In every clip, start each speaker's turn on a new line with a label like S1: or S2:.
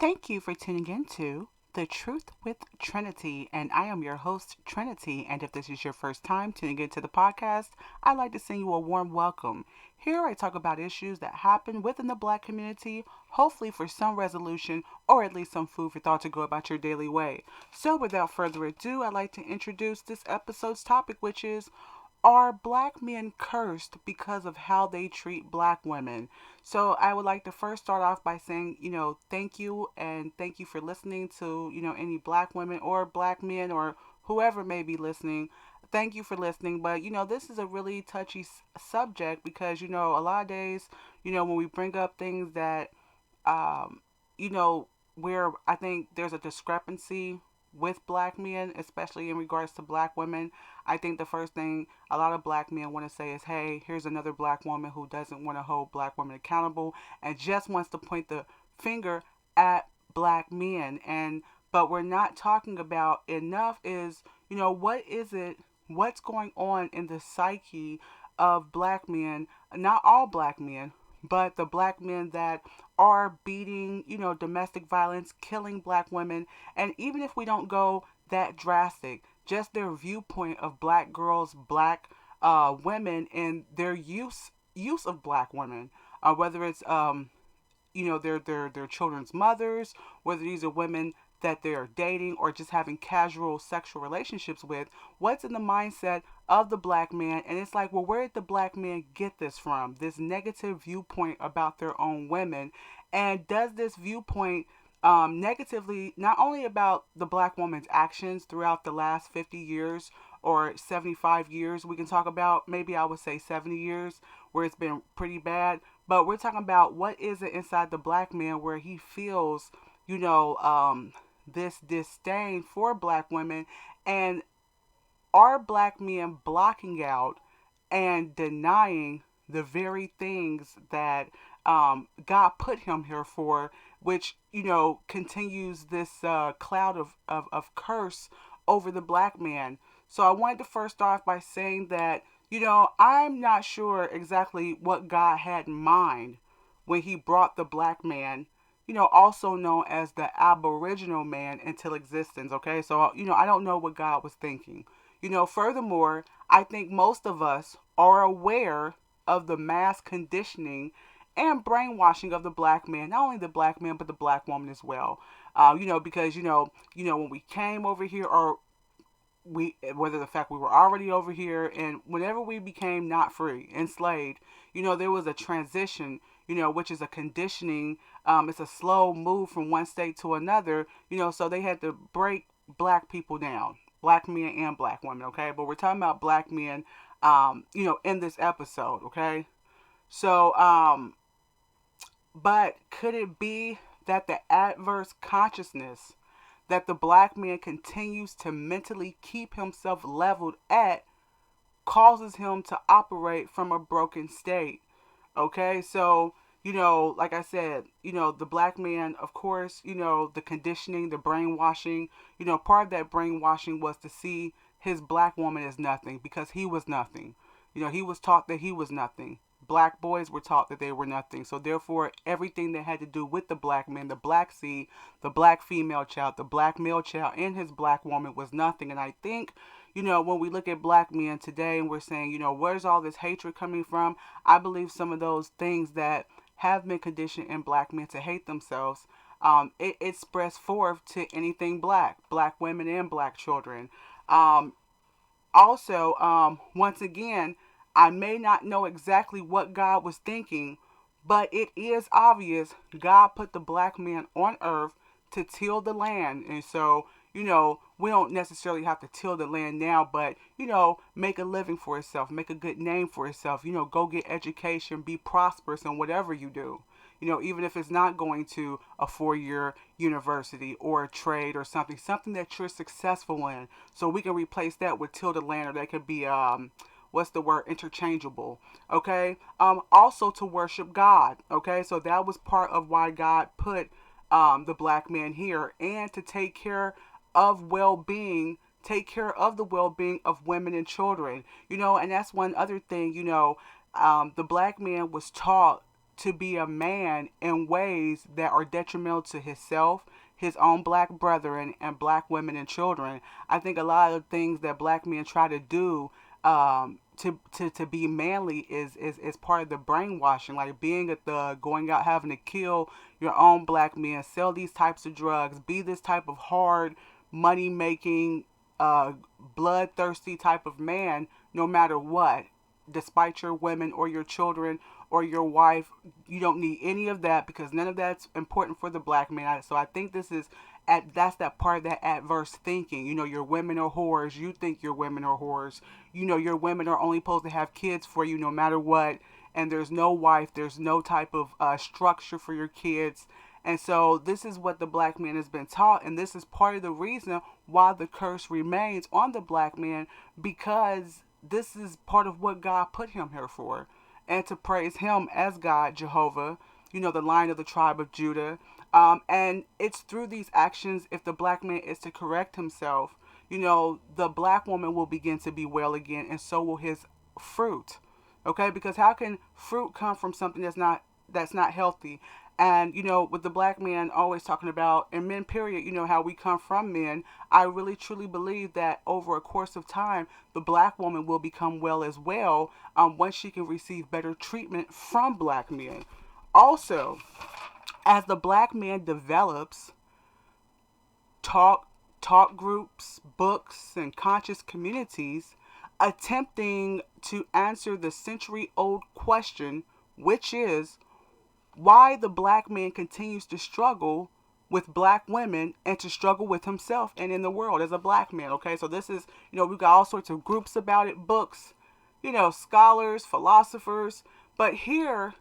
S1: Thank you for tuning in to The Truth with Trinity, and I am your host, Trinity. And if this is your first time tuning into the podcast, I'd like to send you a warm welcome. Here I talk about issues that happen within the black community, hopefully for some resolution or at least some food for thought to go about your daily way. So without further ado, I'd like to introduce this episode's topic, which is, are black men cursed because of how they treat black women? So I would like to first start off by saying, thank you and thank you for listening to, any black women or black men or whoever may be listening. Thank you for listening. But, this is a really touchy subject because, a lot of days, when we bring up things that um, you know, where I think there's a discrepancy with black men, especially in regards to black women. I think the first thing a lot of black men want to say is, hey, here's another black woman who doesn't want to hold black women accountable and just wants to point the finger at black men. And but we're not talking about enough is, what is it, what's going on in the psyche of black men, not all black men, but the black men that are beating, domestic violence, killing black women. And even if we don't go that drastic, just their viewpoint of black girls, black women, and their use of black women, whether it's their children's mothers, whether these are women that they're dating or just having casual sexual relationships with, what's in the mindset of the black man? And it's like, well, where did the black man get this from? This negative viewpoint about their own women. And does this viewpoint negatively not only about the black woman's actions throughout the last 50 years or 75 years? We can talk about, maybe I would say 70 years where it's been pretty bad, but we're talking about what is it inside the black man where he feels, you know, this disdain for black women, and are black men blocking out and denying the very things that God put him here for, which, continues this cloud of curse over the black man. So I wanted to first start off by saying that, I'm not sure exactly what God had in mind when he brought the black man, also known as the Aboriginal man, into existence. Okay, so, I don't know what God was thinking. Furthermore, I think most of us are aware of the mass conditioning and brainwashing of the black man, not only the black man, but the black woman as well. Because, when we came over here, or whether the fact we were already over here, and whenever we became not free, enslaved, there was a transition, which is a conditioning. It's a slow move from one state to another, so they had to break black people down, black men and black women, okay? But we're talking about black men, in this episode, okay? So, but could it be that the adverse consciousness that the black man continues to mentally keep himself leveled at causes him to operate from a broken state? Okay, so, like I said, the black man, of course, the conditioning, the brainwashing, part of that brainwashing was to see his black woman as nothing because he was nothing. He was taught that he was nothing. Black boys were taught that they were nothing. So therefore, everything that had to do with the black man, the black seed, the black female child, the black male child, and his black woman was nothing. And I think, when we look at black men today and we're saying, where's all this hatred coming from? I believe some of those things that have been conditioned in black men to hate themselves, it spreads forth to anything black, black women and black children. Um, Also, once again, I may not know exactly what God was thinking, but it is obvious God put the black man on earth to till the land. And so, we don't necessarily have to till the land now, but, make a living for yourself, make a good name for yourself, go get education, be prosperous in whatever you do. Even if it's not going to a 4-year university or a trade or something that you're successful in. So we can replace that with till the land, or that could be, what's the word, interchangeable. Okay. Also to worship God. Okay. So that was part of why God put the black man here, and to take care of well-being, take care of the well-being of women and children. And that's one other thing. The black man was taught to be a man in ways that are detrimental to himself, his own black brethren, and black women and children. I think a lot of things that black men try to do to be manly is part of the brainwashing, like being a thug, going out having to kill your own black men, sell these types of drugs, be this type of hard money making, uh, bloodthirsty type of man, no matter what, despite your women or your children or your wife. You don't need any of that because none of that's important for the black man. So I think this is that's that part of that adverse thinking. Your women are whores. You think your women are whores. Your women are only supposed to have kids for you no matter what. And there's no wife. There's no type of structure for your kids. And so this is what the black man has been taught, and this is part of the reason why the curse remains on the black man, because this is part of what God put him here for, and to praise him as God, Jehovah, the Lion of the tribe of Judah. And it's through these actions, if the black man is to correct himself, the black woman will begin to be well again, and so will his fruit. Okay, because how can fruit come from something that's not healthy? And with the black man always talking about, and men period, how we come from men, I really truly believe that over a course of time the black woman will become well as well, once she can receive better treatment from black men. Also, as the black man develops, talk talk groups, books, and conscious communities attempting to answer the century old question, which is why the black man continues to struggle with black women and to struggle with himself and in the world as a black man. Okay, so this is, we've got all sorts of groups about it, books, scholars, philosophers. But here,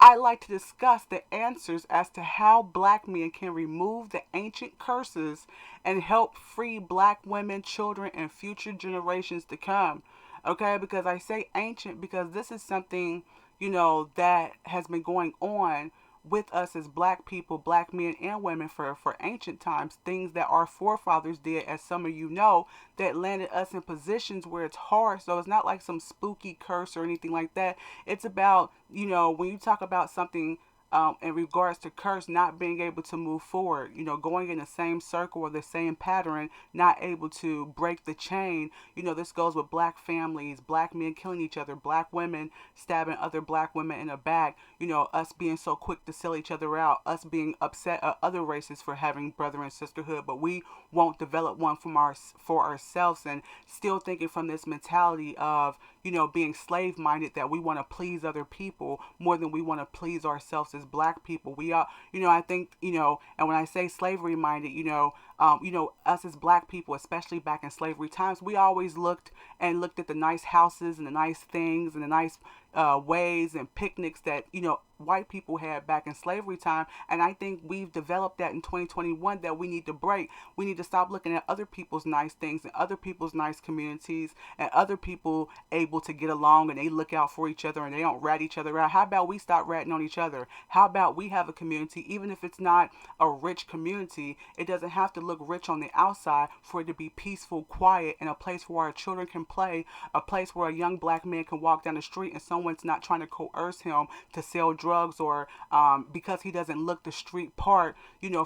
S1: I like to discuss the answers as to how black men can remove the ancient curses and help free black women, children, and future generations to come. Okay, because I say ancient because this is something, that has been going on with us as black people, black men and women for ancient times, things that our forefathers did, as some of you know, that landed us in positions where it's hard. So it's not like some spooky curse or anything like that. It's about, when you talk about something in regards to curse, not being able to move forward, going in the same circle or the same pattern, not able to break the chain. This goes with black families, black men killing each other, black women stabbing other black women in the back, us being so quick to sell each other out, us being upset at other races for having brother and sisterhood, but we won't develop one for ourselves, and still thinking from this mentality of, being slave minded, that we want to please other people more than we want to please ourselves as black people. We are, I think, and when I say slavery minded, us as black people, especially back in slavery times, we always looked at the nice houses and the nice things and the nice ways and picnics that, white people had back in slavery time. And I think we've developed that in 2021 that we need to break. We need to stop looking at other people's nice things and other people's nice communities and other people able to get along and they look out for each other and they don't rat each other out. How about we stop ratting on each other? How about we have a community, even if it's not a rich community, it doesn't have to look rich on the outside for it to be peaceful, quiet, and a place where our children can play, a place where a young black man can walk down the street and someone's not trying to coerce him to sell drugs, or because he doesn't look the street part,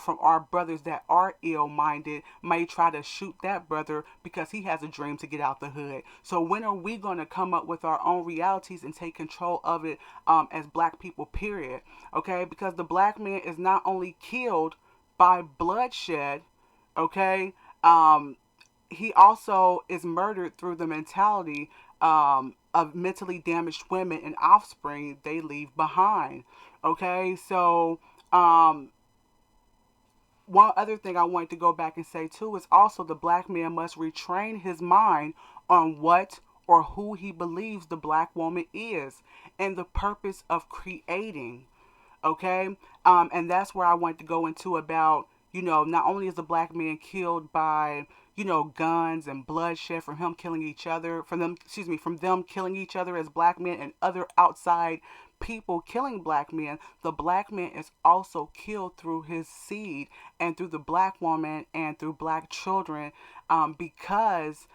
S1: from our brothers that are ill-minded, may try to shoot that brother because he has a dream to get out the hood. So when are we going to come up with our own realities and take control of it, as black people, period? Okay, because the black man is not only killed by bloodshed, okay, he also is murdered through the mentality of mentally damaged women and offspring they leave behind. Okay, so one other thing I wanted to go back and say too is also the black man must retrain his mind on what or who he believes the black woman is and the purpose of creating. Okay, and that's where I wanted to go into about, not only is the black man killed by, guns and bloodshed from him killing each other, from them killing each other as black men and other outside people killing black men, the black man is also killed through his seed and through the black woman and through black children, because,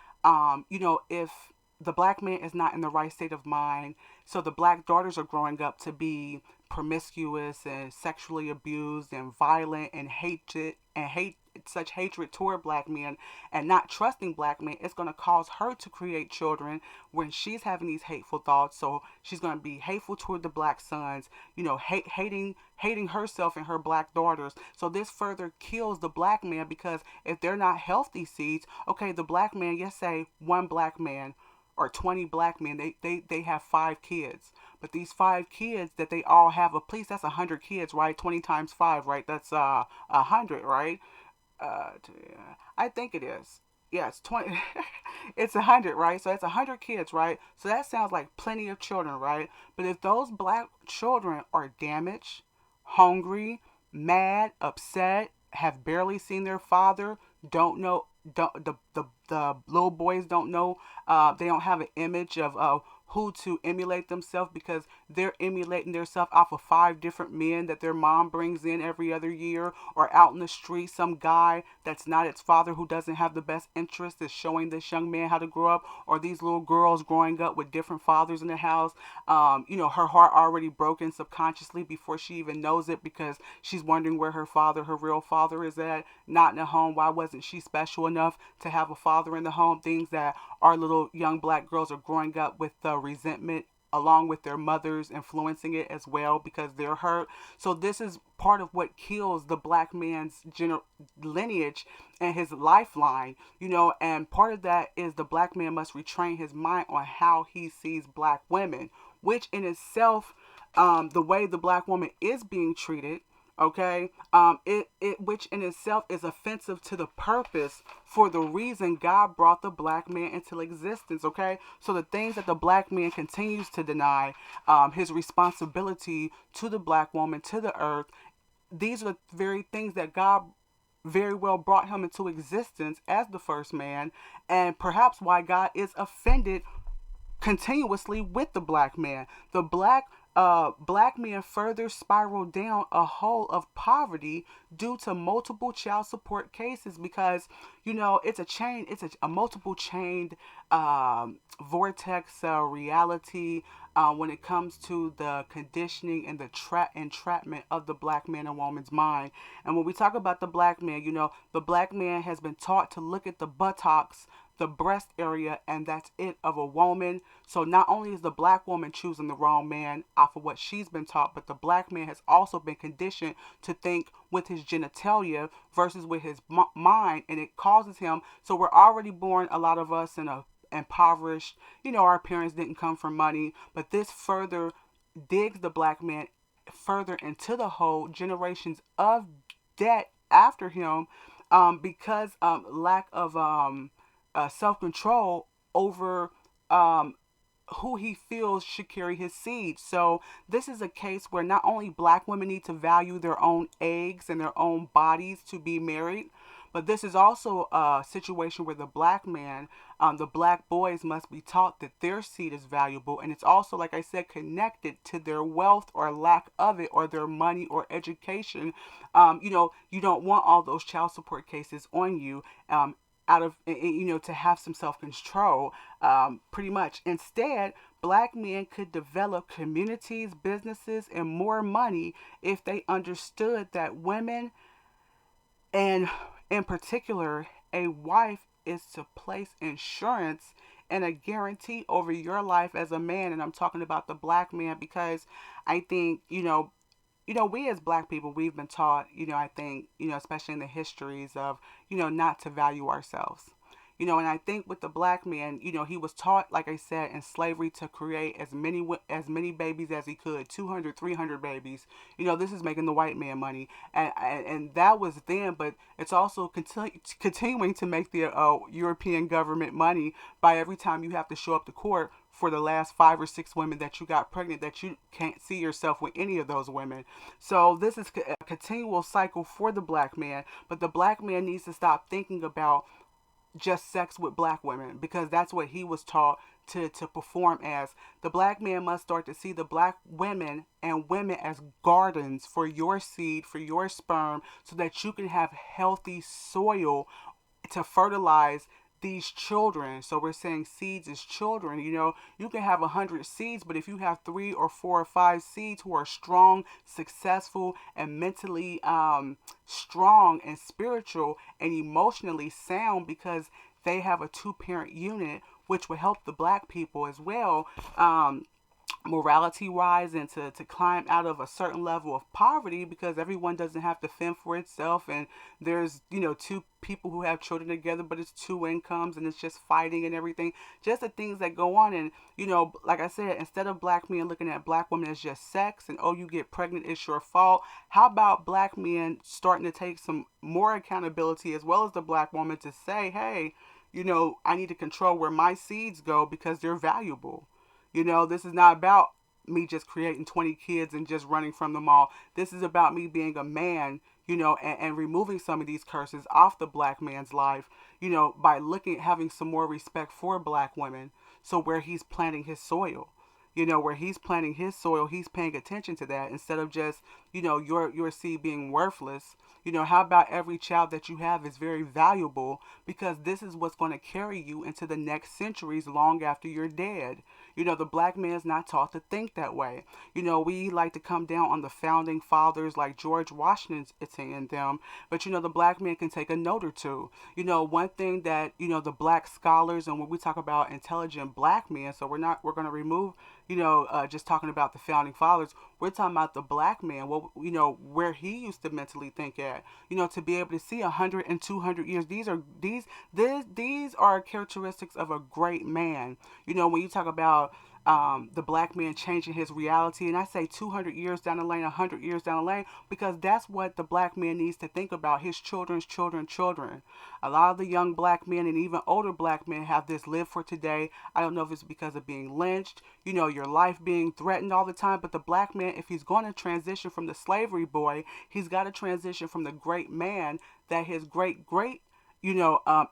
S1: if the black man is not in the right state of mind, so the black daughters are growing up to be promiscuous and sexually abused and violent and hate such hatred toward black men and not trusting black men, it's going to cause her to create children when she's having these hateful thoughts. So she's going to be hateful toward the black sons, hating herself and her black daughters. So this further kills the black man, because if they're not healthy seeds, okay, the black man, yes, say one black man or 20 black men, they have 5 kids. But these 5 kids that they all have a police, that's 100 kids, right? 20 times 5, right? That's 100, right? uh I think it is. Yeah, it's 20. It's 100, right? So it's 100 kids, right? So that sounds like plenty of children, right? But if those black children are damaged, hungry, mad, upset, have barely seen their father, don't know, don't the little boys don't know, they don't have an image of who to emulate themselves, because they're emulating themselves off of 5 different men that their mom brings in every other year, or out in the street some guy that's not its father, who doesn't have the best interest, is showing this young man how to grow up, or these little girls growing up with different fathers in the house. Her heart already broken subconsciously before she even knows it, because she's wondering where her father, her real father, is at, not in the home. Why wasn't she special enough to have a father in the home? Things that our little young black girls are growing up with resentment, along with their mothers influencing it as well, because they're hurt. So this is part of what kills the black man's lineage and his lifeline, and part of that is the black man must retrain his mind on how he sees black women, which in itself, the way the black woman is being treated, okay, it which in itself is offensive to the purpose for the reason God brought the black man into existence. Okay, so the things that the black man continues to deny, his responsibility to the black woman, to the earth, these are the very things that God very well brought him into existence as the first man, and perhaps why God is offended continuously with the black man. The black man further spiraled down a hole of poverty due to multiple child support cases, because it's a chain, it's a multiple chained vortex reality when it comes to the conditioning and the entrapment of the black man and woman's mind. And when we talk about the black man, the black man has been taught to look at the buttocks, the breast area, and that's it of a woman. So not only is the black woman choosing the wrong man off of what she's been taught, but the black man has also been conditioned to think with his genitalia versus with his mind, and it causes him. So we're already born, a lot of us, in a impoverished, our parents didn't come from money, but this further digs the black man further into the hole, generations of debt after him, because lack of self control over who he feels should carry his seed. So this is a case where not only black women need to value their own eggs and their own bodies to be married, but this is also a situation where the black man, the black boys must be taught that their seed is valuable. And it's also, like I said, connected to their wealth or lack of it, or their money or education. You don't want all those child support cases on you. Out of, to have some self-control, pretty much. Instead, black men could develop communities, businesses, and more money if they understood that women, and in particular a wife, is to place insurance and a guarantee over your life as a man. And I'm talking about the black man, because I think, we as black people, we've been taught, I think, especially in the histories of, not to value ourselves. And I think with the black man, he was taught, like I said, in slavery, to create as many babies as he could, 200, 300 babies. This is making the white man money, and that was then, but it's also continuing to make the European government money by every time you have to show up to court for the last 5 or 6 women that you got pregnant, that you can't see yourself with any of those women. So this is a continual cycle for the black man, but the black man needs to stop thinking about just sex with black women, because that's what he was taught to perform as. The black man must start to see the black women and women as gardens for your seed, for your sperm, so that you can have healthy soil to fertilize these children. So we're saying seeds is children. You know, you can have 100 seeds, but if you have 3 or 4 or 5 seeds who are strong, successful, and mentally strong and spiritual and emotionally sound because they have a two-parent unit, which will help the black people as well. Morality wise, and to climb out of a certain level of poverty, because everyone doesn't have to fend for itself, and there's two people who have children together, but it's two incomes and it's just fighting and everything, just the things that go on. And like I said, instead of black men looking at black women as just sex and, oh, you get pregnant, it's your fault, how about black men starting to take some more accountability, as well as the black woman, to say, hey, I need to control where my seeds go because they're valuable. This is not about me just creating 20 kids and just running from them all. This is about me being a man, and removing some of these curses off the black man's life, by looking at having some more respect for black women. So where he's planting his soil, where he's planting his soil, he's paying attention to that instead of just, your seed being worthless. How about every child that you have is very valuable, because this is what's going to carry you into the next centuries long after you're dead. The black man's not taught to think that way. We like to come down on the founding fathers like George Washington and them, but the black man can take a note or two. One thing that, the black scholars, and when we talk about intelligent black men, so we're going to remove, just talking about the founding fathers, we're talking about the black man, well, where he used to mentally think at, to be able to see 100 and 200 years. These are characteristics of a great man. When you talk about the black man changing his reality, and I say 200 years down the lane, 100 years down the lane, because that's what the black man needs to think about, his children's children. A lot of the young black men and even older black men have this live for today. I don't know if it's because of being lynched, your life being threatened all the time, but the black man, if he's going to transition from the slavery boy, he's got to transition from the great man that his great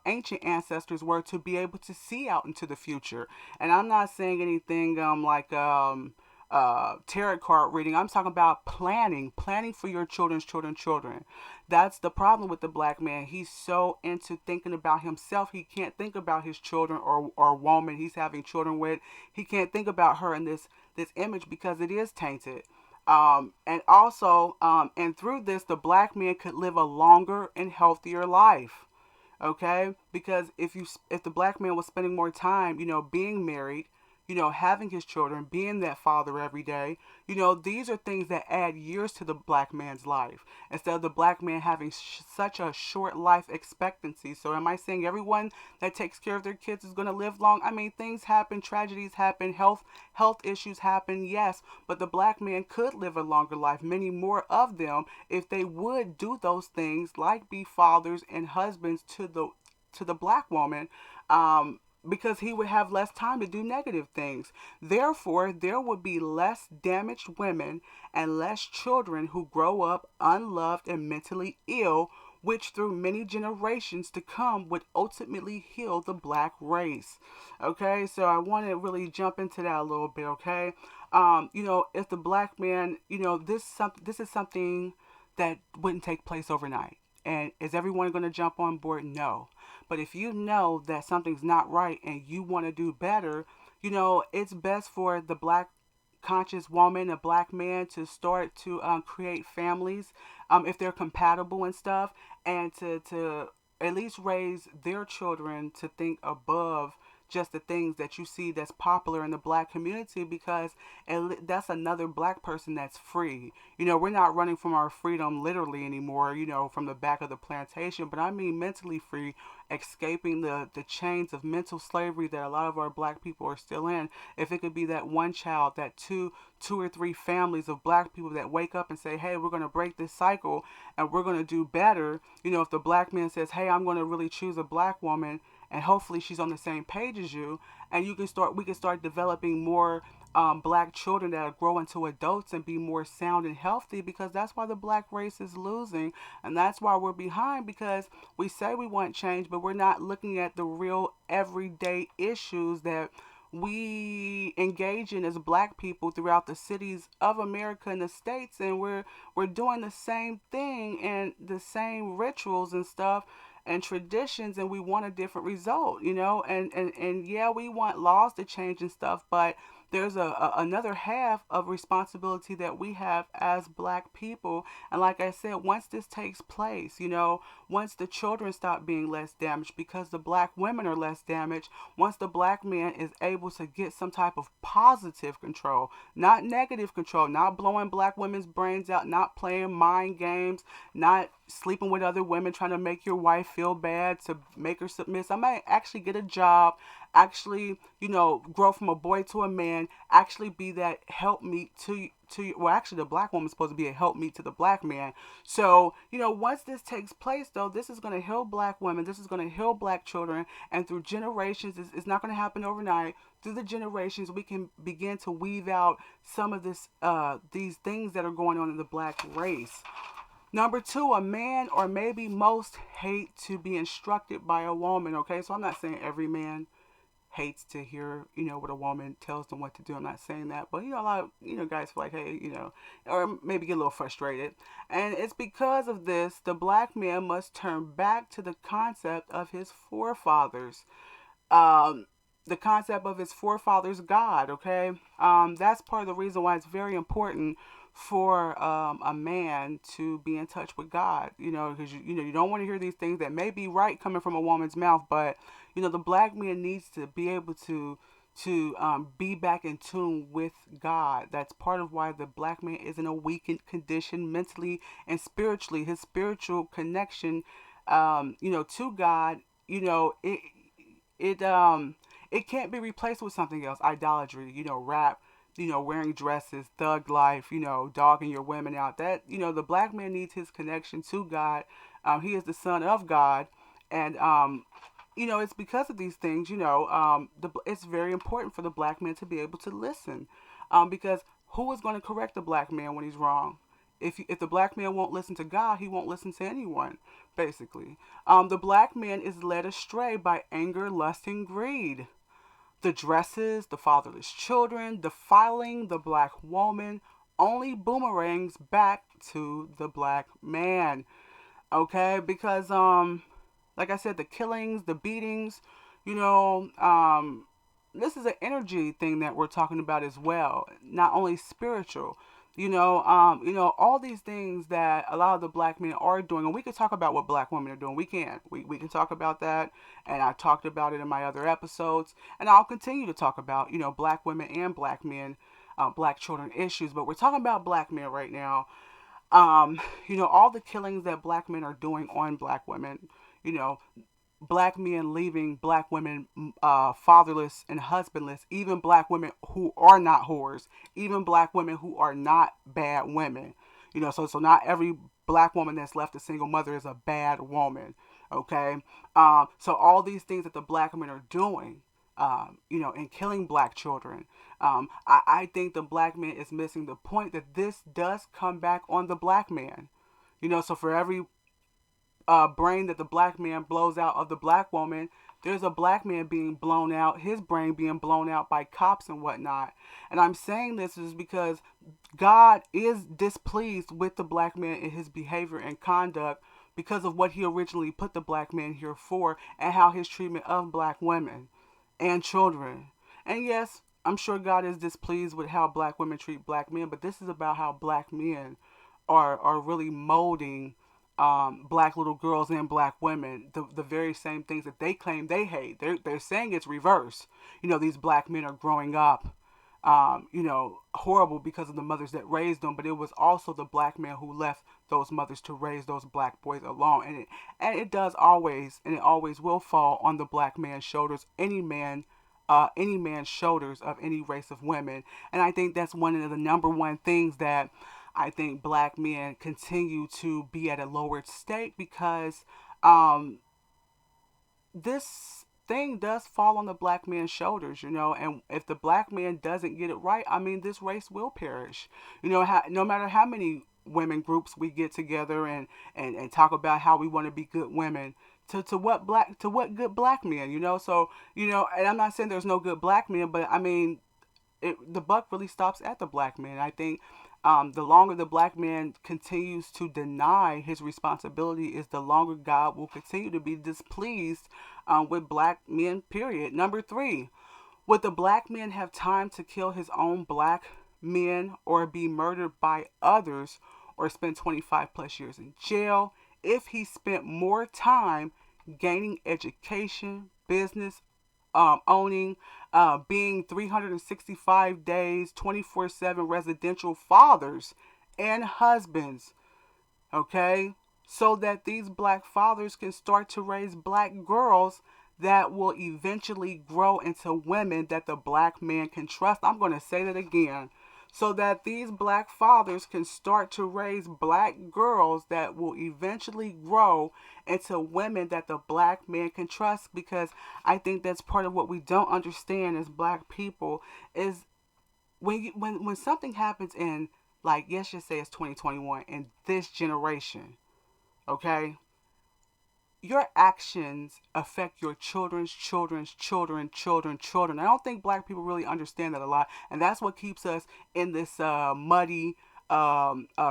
S1: ancient ancestors were, to be able to see out into the future. And I'm not saying anything like tarot card reading. I'm talking about planning for your children. That's the problem with the black man. He's so into thinking about himself, he can't think about his children, or woman he's having children with. He can't think about her in this image, because it is tainted. And also, and through this, the black man could live a longer and healthier life. Okay, because if the black man was spending more time, being married, having his children, being that father every day, these are things that add years to the black man's life, instead of the black man having such a short life expectancy. So am I saying everyone that takes care of their kids is going to live long? I mean, things happen, tragedies happen, health issues happen, yes, but the black man could live a longer life, many more of them, if they would do those things, like be fathers and husbands to the black woman, because he would have less time to do negative things. Therefore, there would be less damaged women and less children who grow up unloved and mentally ill, which through many generations to come would ultimately heal the black race. Okay, so I want to really jump into that a little bit. Okay, if the black man, this is something that wouldn't take place overnight. And is everyone going to jump on board? No. But if you know that something's not right and you want to do better, it's best for the black conscious woman, a black man, to start to create families, if they're compatible and stuff, and to at least raise their children to think above just the things that you see that's popular in the black community, because that's another black person that's free. We're not running from our freedom literally anymore, from the back of the plantation, but I mean mentally free, escaping the chains of mental slavery that a lot of our black people are still in. If it could be that one child, that two or three families of black people that wake up and say, hey, we're going to break this cycle and we're going to do better. If the black man says, hey, I'm going to really choose a black woman, and hopefully she's on the same page as you, and we can start developing more black children that grow into adults and be more sound and healthy, because that's why the black race is losing, and that's why we're behind, because we say we want change, but we're not looking at the real everyday issues that we engage in as black people throughout the cities of America and the states, and we're doing the same thing and the same rituals and stuff, and traditions, and we want a different result, and yeah, we want laws to change and stuff, but there's another half of responsibility that we have as black people. And like I said, once this takes place, once the children stop being less damaged because the black women are less damaged, once the black man is able to get some type of positive control, not negative control, not blowing black women's brains out, not playing mind games, not sleeping with other women, trying to make your wife feel bad to make her submiss. I might actually get a job, actually, grow from a boy to a man, actually be that helpmeet to well, actually, the black woman's supposed to be a helpmeet to the black man. So, once this takes place, though, this is going to heal black women. This is going to heal black children. And through generations, it's not going to happen overnight. Through the generations, we can begin to weave out some of these things that are going on in the black race. Number two, a man or maybe most hate to be instructed by a woman. Okay, so I'm not saying every man hates to hear, what a woman tells them what to do. I'm not saying that, but a lot of, guys feel like, hey, or maybe get a little frustrated. And it's because of this, the black man must turn back to the concept of his forefathers. Um, the concept of his forefathers' God, okay? That's part of the reason why it's very important for a man to be in touch with God, because you don't want to hear these things that may be right coming from a woman's mouth, but the black man needs to be able to be back in tune with God. That's part of why the black man is in a weakened condition mentally and spiritually. His spiritual connection, to God, it can't be replaced with something else. Idolatry, rap, wearing dresses, thug life, dogging your women out. That, the black man needs his connection to God. He is the son of God. And, it's because of these things, it's very important for the black man to be able to listen. Because who is going to correct the black man when he's wrong? If the black man won't listen to God, he won't listen to anyone, basically. The black man is led astray by anger, lust, and greed. The dresses, the fatherless children, defiling the black woman, only boomerangs back to the black man. Okay, because like I said, the killings, the beatings, you know, this is an energy thing that we're talking about as well, not only spiritual. All these things that a lot of the black men are doing, and we could talk about what black women are doing. We can. We can talk about that, and I talked about it in my other episodes, and I'll continue to talk about, black women and black men, black children issues. But we're talking about black men right now. All the killings that black men are doing on black women, you know, black men leaving black women fatherless and husbandless, even black women who are not whores, even black women who are not bad women. So not every black woman that's left a single mother is a bad woman. Okay, so all these things that the black men are doing, and killing black children. I think the black man is missing the point that this does come back on the black man. So for every brain that the black man blows out of the black woman, there's a black man being blown out, his brain being blown out by cops and whatnot. And I'm saying this is because God is displeased with the black man in his behavior and conduct because of what he originally put the black man here for and how his treatment of black women and children. And yes, I'm sure God is displeased with how black women treat black men, but this is about how black men are really molding black little girls and black women, the very same things that they claim they hate. They're saying it's reverse. These black men are growing up, horrible because of the mothers that raised them, but it was also the black man who left those mothers to raise those black boys alone. And it does always, and it always will fall on the black man's shoulders, any man's shoulders of any race of women. And I think that's one of the number one things that I think black men continue to be at a lowered state because this thing does fall on the black man's shoulders, and if the black man doesn't get it right, I mean, this race will perish. No matter how many women groups we get together and talk about how we want to be good women, to what good black men, so, and I'm not saying there's no good black men, but I mean, the buck really stops at the black man. I think The longer the black man continues to deny his responsibility, is the longer God will continue to be displeased with black men, period. Number three, would the black man have time to kill his own black men or be murdered by others or spend 25 plus years in jail if he spent more time gaining education, business, owning, being 365 days, 24/7 residential fathers and husbands, okay? So that these black fathers can start to raise black girls that will eventually grow into women that the black man can trust. I'm going to say that again. So that these black fathers can start to raise black girls that will eventually grow into women that the black man can trust. Because I think that's part of what we don't understand as black people is when something happens in, like, let's just say it's 2021 in this generation, okay? Your actions affect your children's children's children. I don't think black people really understand that a lot, and that's what keeps us in this muddy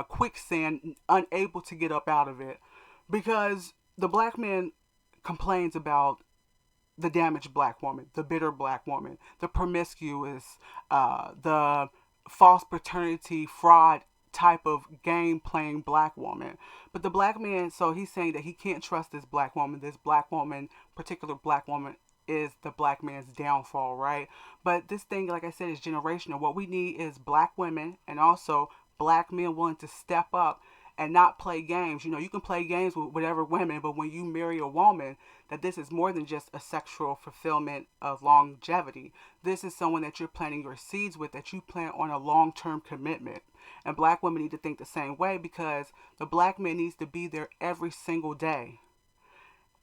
S1: quicksand, unable to get up out of it. Because the black man complains about the damaged black woman, the bitter black woman, the promiscuous, the false paternity fraud type of game playing black woman. But the black man, so he's saying that he can't trust this black woman. This black woman, particular black woman, is the black man's downfall, right? But this thing, like I said, is generational. What we need is black women and also black men willing to step up and not play games. You know, you can play games with whatever women, but when you marry a woman, that this is more than just a sexual fulfillment of longevity. This is someone that you're planting your seeds with, that you plan on a long-term commitment. And black women need to think the same way, because the black man needs to be there every single day,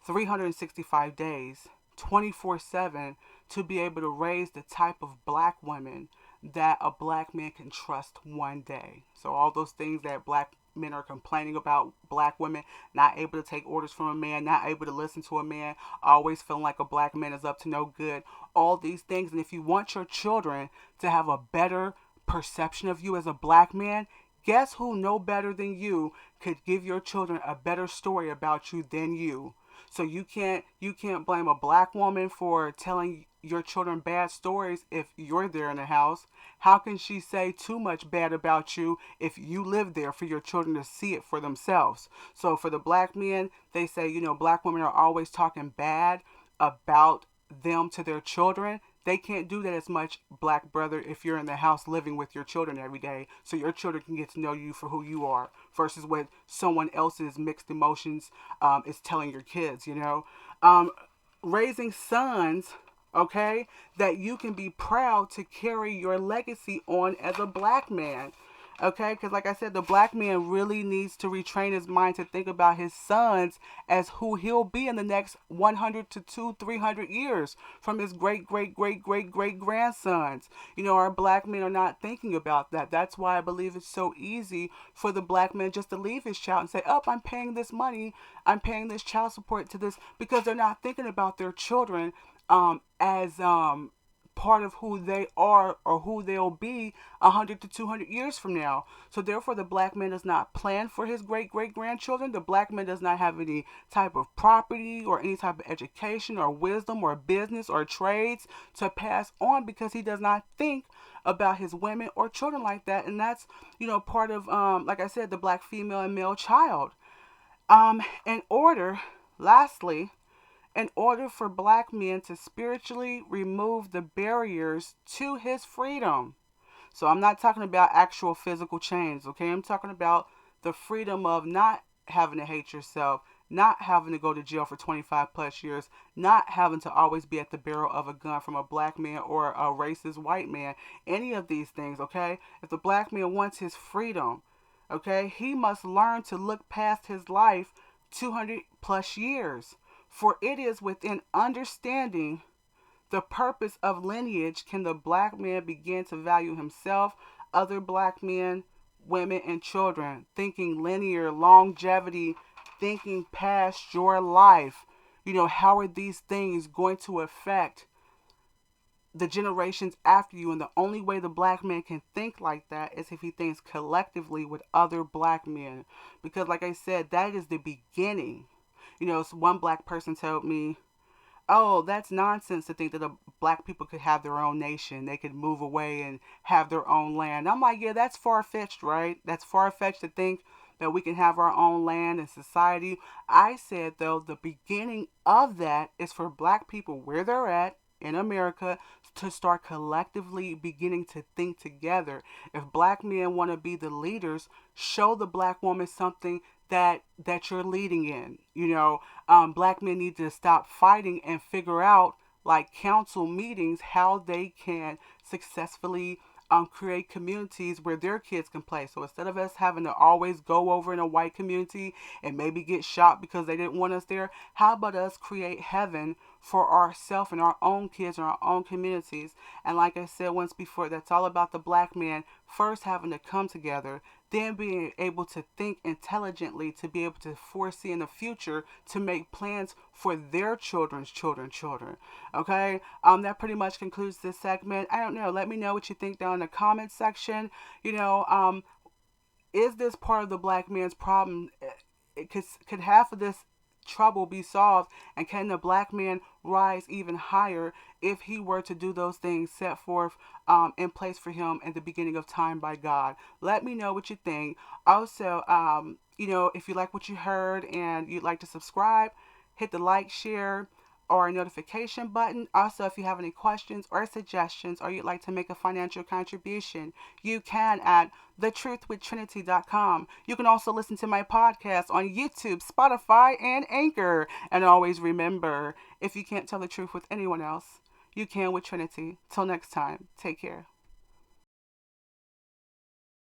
S1: 365 days, 24/7, to be able to raise the type of black women that a black man can trust one day. So all those things that black men are complaining about, black women not able to take orders from a man, not able to listen to a man, always feeling like a black man is up to no good, all these things. And if you want your children to have a better perception of you as a black man, guess who no better than you could give your children a better story about you than you? So you can't blame a black woman for telling your children bad stories if you're there in the house. How can she say too much bad about you if you live there for your children to see it for themselves? So for the black men, they say, black women are always talking bad about them to their children. They can't do that as much, black brother, if you're in the house living with your children every day, so your children can get to know you for who you are, versus what someone else's mixed emotions is telling your kids. Raising sons, okay, that you can be proud to carry your legacy on as a black man. Okay, because like I said, the black man really needs to retrain his mind to think about his sons as who he'll be in the next 100 to 300 years from his great, great, great, great, great grandsons. Our black men are not thinking about that. That's why I believe it's so easy for the black man just to leave his child and say, oh, I'm paying this money, I'm paying this child support to this, because they're not thinking about their children as part of who they are or who they'll be 100 to 200 years from now. So therefore, the black man does not plan for his great great grandchildren. The black man does not have any type of property or any type of education or wisdom or business or trades to pass on, because he does not think about his women or children like that. And that's part of like I said, the black female and male child. In order, lastly, in order for black men to spiritually remove the barriers to his freedom. So I'm not talking about actual physical chains, okay? I'm talking about the freedom of not having to hate yourself, not having to go to jail for 25 plus years, not having to always be at the barrel of a gun from a black man or a racist white man, any of these things, okay? If the black man wants his freedom, okay, he must learn to look past his life 200 plus years. For it is within understanding the purpose of lineage can the black man begin to value himself, other black men, women, and children, thinking linear, longevity, thinking past your life. How are these things going to affect the generations after you. And the only way the black man can think like that is if he thinks collectively with other black men. Because, like I said, that is the beginning. So one black person told me, oh, that's nonsense to think that black people could have their own nation. They could move away and have their own land. I'm like, yeah, that's far fetched, right? That's far fetched to think that we can have our own land and society. I said, though, the beginning of that is for black people where they're at in America to start collectively beginning to think together. If black men want to be the leaders, show the black woman something that you're leading in. Black men need to stop fighting and figure out, like council meetings, how they can successfully create communities where their kids can play. So instead of us having to always go over in a white community and maybe get shot because they didn't want us there, how about us create heaven for ourselves and our own kids and our own communities? And like I said once before, that's all about the black man first having to come together, then being able to think intelligently, to be able to foresee in the future, to make plans for their children. Okay, that pretty much concludes this segment. I don't know. Let me know what you think down in the comments section. Is this part of the black man's problem? Could half of this trouble be solved, and can the black man rise even higher if he were to do those things set forth in place for him in the beginning of time by God? Let me know what you think. Also, if you like what you heard and you'd like to subscribe, hit the like, share, or a notification button. Also, if you have any questions or suggestions, or you'd like to make a financial contribution, you can at thetruthwithtrinity.com. You can also listen to my podcast on YouTube, Spotify, and Anchor. And always remember, if you can't tell the truth with anyone else, you can with Trinity. Till next time, take care.